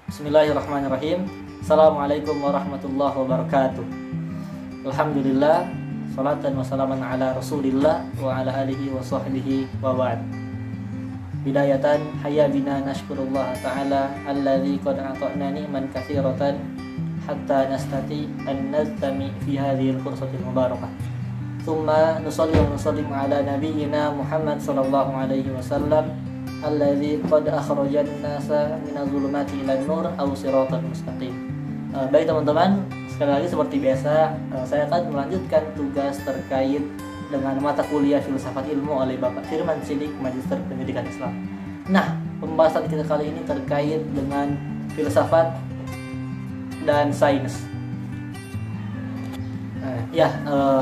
Bismillahirrahmanirrahim. Assalamualaikum warahmatullahi wabarakatuh. Alhamdulillah, salatan wa salaman ala Rasulillah wa ala alihi wa sahbihi wa ba'd. Bidayatan hayya bina nashkurullah ta'ala alladzi qad ata'na ni'man katsiratan hatta nastati an naztami fi hadhihi al-fursatil mubarakah. Thumma nusalli wa nusallim ala nabiyyina Muhammad sallallahu alaihi wasallam alladzi qad akhrajan nasa minadh dhulumati ilan nur aw siratal mustaqim. Baik teman-teman, sekali lagi seperti biasa saya akan melanjutkan tugas terkait dengan mata kuliah filsafat ilmu oleh Bapak Firman Sidik, Magister Pendidikan Islam. Nah, pembahasan kita kali ini terkait dengan filsafat dan sains.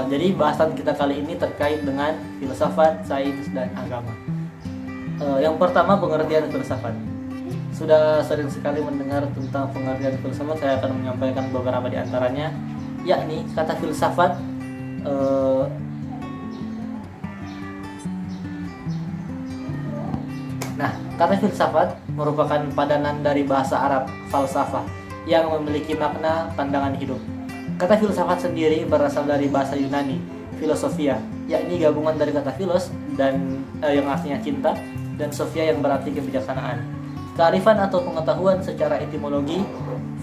Jadi bahasan kita kali ini terkait dengan filsafat, sains, dan agama. Yang pertama, pengertian filsafat. Sudah sering sekali mendengar tentang pengertian filsafat. Saya akan menyampaikan beberapa di antaranya, yakni kata filsafat kata filsafat merupakan padanan dari bahasa Arab falsafah yang memiliki makna pandangan hidup. Kata filsafat sendiri berasal dari bahasa Yunani filosofia, yakni gabungan dari kata philos dan yang artinya cinta, dan sophia yang berarti kebijaksanaan. Kearifan atau pengetahuan secara etimologi,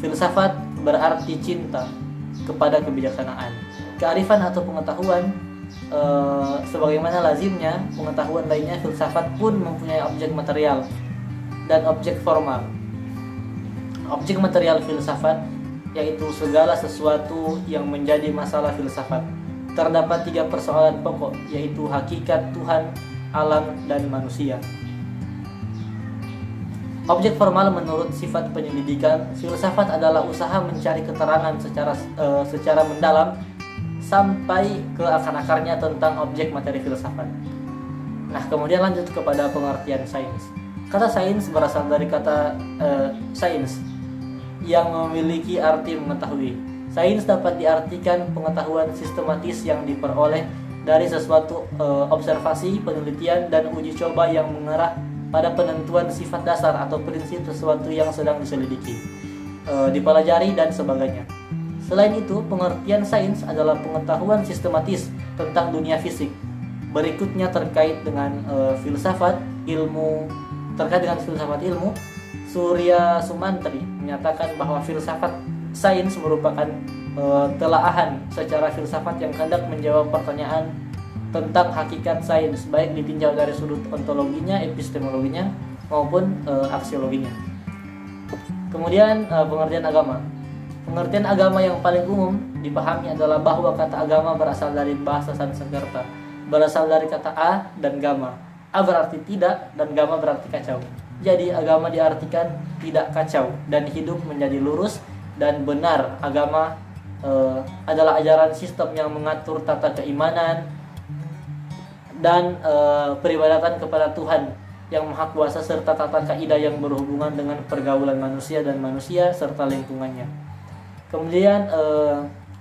filsafat berarti cinta kepada kebijaksanaan. Kearifan atau pengetahuan sebagaimana lazimnya pengetahuan lainnya, filsafat pun mempunyai objek material dan objek formal. Objek material filsafat yaitu segala sesuatu yang menjadi masalah filsafat. Terdapat 3 persoalan pokok, yaitu hakikat Tuhan, alam, dan manusia. Objek formal menurut sifat penyelidikan, filsafat adalah usaha mencari keterangan secara mendalam sampai ke akar-akarnya tentang objek materi filsafat. Nah, kemudian lanjut kepada pengertian sains. Kata sains berasal dari kata sains yang memiliki arti mengetahui. Sains dapat diartikan pengetahuan sistematis yang diperoleh dari sesuatu observasi, penelitian, dan uji coba yang mengarah pada penentuan sifat dasar atau prinsip sesuatu yang sedang diselidiki, dipelajari, dan sebagainya. Selain itu, pengertian sains adalah pengetahuan sistematis tentang dunia fisik. Berikutnya terkait dengan filsafat ilmu. Terkait dengan filsafat ilmu, Surya Sumantri menyatakan bahwa filsafat sains merupakan telaahan secara filsafat yang hendak menjawab pertanyaan tentang hakikat sains, baik ditinjau dari sudut ontologinya, epistemologinya, maupun aksiologinya. Kemudian pengertian agama. Pengertian agama yang paling umum dipahami adalah bahwa kata agama berasal dari bahasa Sanskerta, berasal dari kata a dan gama. A berarti tidak dan gama berarti kacau. Jadi agama diartikan tidak kacau dan hidup menjadi lurus dan benar. Agama adalah ajaran sistem yang mengatur tata keimanan dan peribadatan kepada Tuhan yang Maha Kuasa, serta tata kaidah yang berhubungan dengan pergaulan manusia dan manusia serta lingkungannya. Kemudian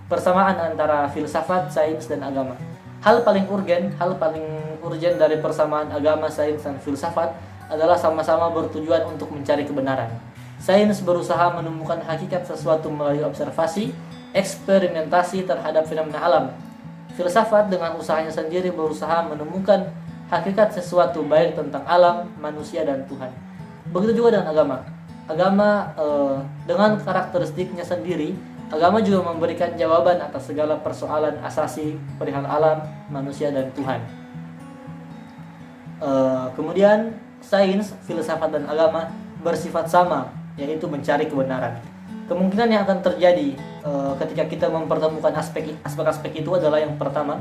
persamaan antara filsafat, sains, dan agama. Hal paling urgen dari persamaan agama, sains, dan filsafat adalah sama-sama bertujuan untuk mencari kebenaran. Sains berusaha menemukan hakikat sesuatu melalui observasi, eksperimentasi terhadap fenomena alam. Filsafat dengan usahanya sendiri berusaha menemukan hakikat sesuatu baik tentang alam, manusia, dan Tuhan. Begitu juga dengan agama. Agama dengan karakteristiknya sendiri, agama juga memberikan jawaban atas segala persoalan asasi perihal alam, manusia, dan Tuhan. Kemudian sains, filsafat, dan agama bersifat sama, yaitu mencari kebenaran. Kemungkinan yang akan terjadi ketika kita mempertemukan aspek-aspek itu adalah, yang pertama,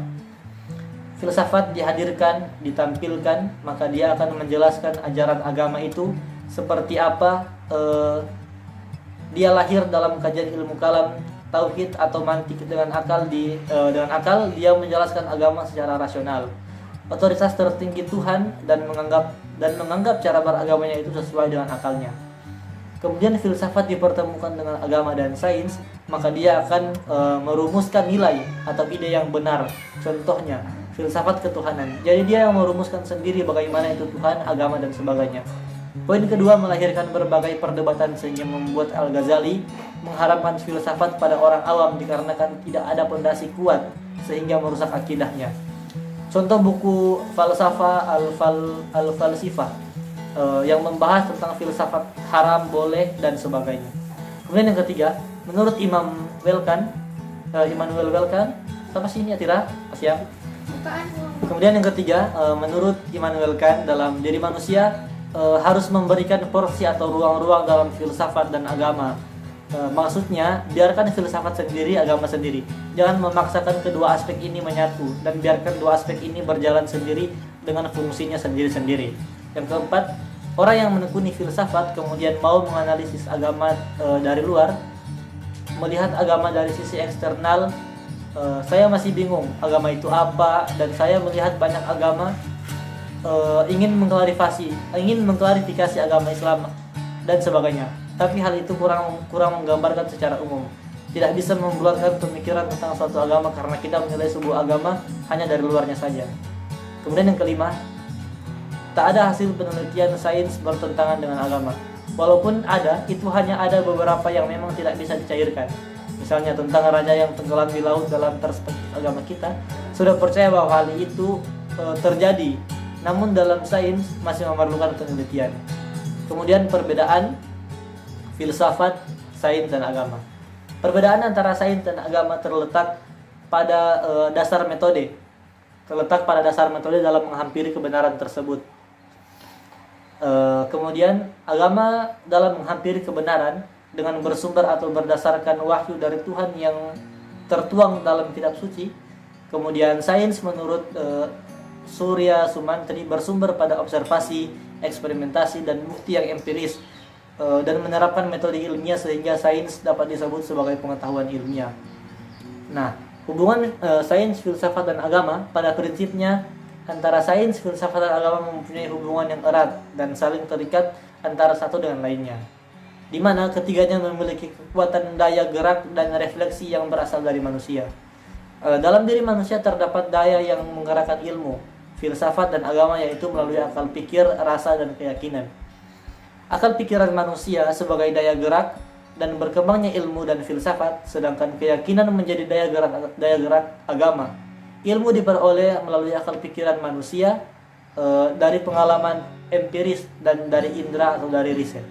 filsafat dihadirkan, ditampilkan, maka dia akan menjelaskan ajaran agama itu seperti apa. Dia lahir dalam kajian ilmu kalam, tauhid, atau mantik. Dengan akal dia menjelaskan agama secara rasional. Otoritas tertinggi Tuhan dan menganggap cara beragamanya itu sesuai dengan akalnya. Kemudian filsafat dipertemukan dengan agama dan sains, maka dia akan merumuskan nilai atau ide yang benar. Contohnya filsafat ketuhanan. Jadi dia yang merumuskan sendiri bagaimana itu Tuhan, agama, dan sebagainya. Poin kedua melahirkan berbagai perdebatan sehingga membuat Al-Ghazali mengharapkan filsafat pada orang awam dikarenakan tidak ada pondasi kuat sehingga merusak akidahnya. Contoh buku Falsafah Al-Falsifah yang membahas tentang filsafat haram, boleh, dan sebagainya. Kemudian yang ketiga, menurut Immanuel Welkan, apa sih ini Atira? Siang. Kemudian yang ketiga, menurut Immanuel Kant, dalam diri manusia harus memberikan porsi atau ruang-ruang dalam filsafat dan agama. Maksudnya, biarkan filsafat sendiri, agama sendiri. Jangan memaksakan kedua aspek ini menyatu, dan biarkan dua aspek ini berjalan sendiri dengan fungsinya sendiri-sendiri. Yang keempat, orang yang menekuni filsafat kemudian mau menganalisis agama dari luar, melihat agama dari sisi eksternal. Saya masih bingung agama itu apa, dan saya melihat banyak agama ingin mengklarifikasi agama Islam dan sebagainya. Tapi hal itu kurang menggambarkan secara umum. Tidak bisa membulatkan pemikiran tentang suatu agama karena kita menilai sebuah agama hanya dari luarnya saja. Kemudian yang kelima, tak ada hasil penelitian sains bertentangan dengan agama. Walaupun ada, itu hanya ada beberapa yang memang tidak bisa dicairkan. Misalnya tentang raja yang tenggelam di laut, dalam perspektif agama kita sudah percaya bahwa hal itu terjadi, namun dalam sains masih memerlukan penelitian. Kemudian perbedaan filsafat, sains, dan agama. Perbedaan antara sains dan agama terletak pada dasar metode. Dalam menghampiri kebenaran tersebut. Kemudian agama dalam menghampiri kebenaran dengan bersumber atau berdasarkan wahyu dari Tuhan yang tertuang dalam kitab suci. Kemudian sains menurut Surya Sumantri bersumber pada observasi, eksperimentasi, dan bukti yang empiris, dan menerapkan metode ilmiah sehingga sains dapat disebut sebagai pengetahuan ilmiah. Nah, hubungan sains, filsafat, dan agama pada prinsipnya antara sains, filsafat, dan agama mempunyai hubungan yang erat dan saling terikat antara satu dengan lainnya, di mana ketiganya memiliki kekuatan daya gerak dan refleksi yang berasal dari manusia. Dalam diri manusia terdapat daya yang menggerakkan ilmu, filsafat, dan agama, yaitu melalui akal pikir, rasa, dan keyakinan. Akal pikiran manusia sebagai daya gerak dan berkembangnya ilmu dan filsafat, sedangkan keyakinan menjadi daya gerak agama. Ilmu diperoleh melalui akal pikiran manusia, dari pengalaman empiris, dan dari indera atau dari riset.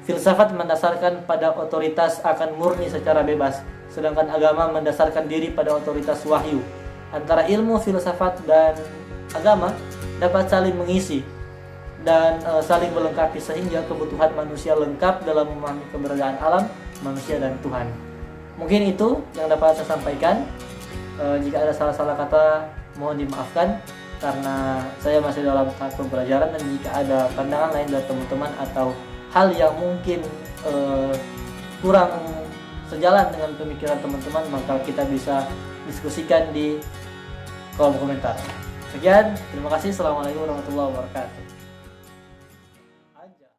Filsafat mendasarkan pada otoritas akan murni secara bebas, sedangkan agama mendasarkan diri pada otoritas wahyu. Antara ilmu, filsafat, dan agama dapat saling mengisi dan saling melengkapi sehingga kebutuhan manusia lengkap dalam memahami keberadaan alam, manusia, dan Tuhan. Mungkin itu yang dapat saya sampaikan. Jika ada salah-salah kata mohon dimaafkan karena saya masih dalam tahap pembelajaran, dan jika ada pandangan lain dari teman-teman atau hal yang mungkin kurang sejalan dengan pemikiran teman-teman, maka kita bisa diskusikan di kolom komentar. Sekian, terima kasih. Assalamualaikum warahmatullahi wabarakatuh.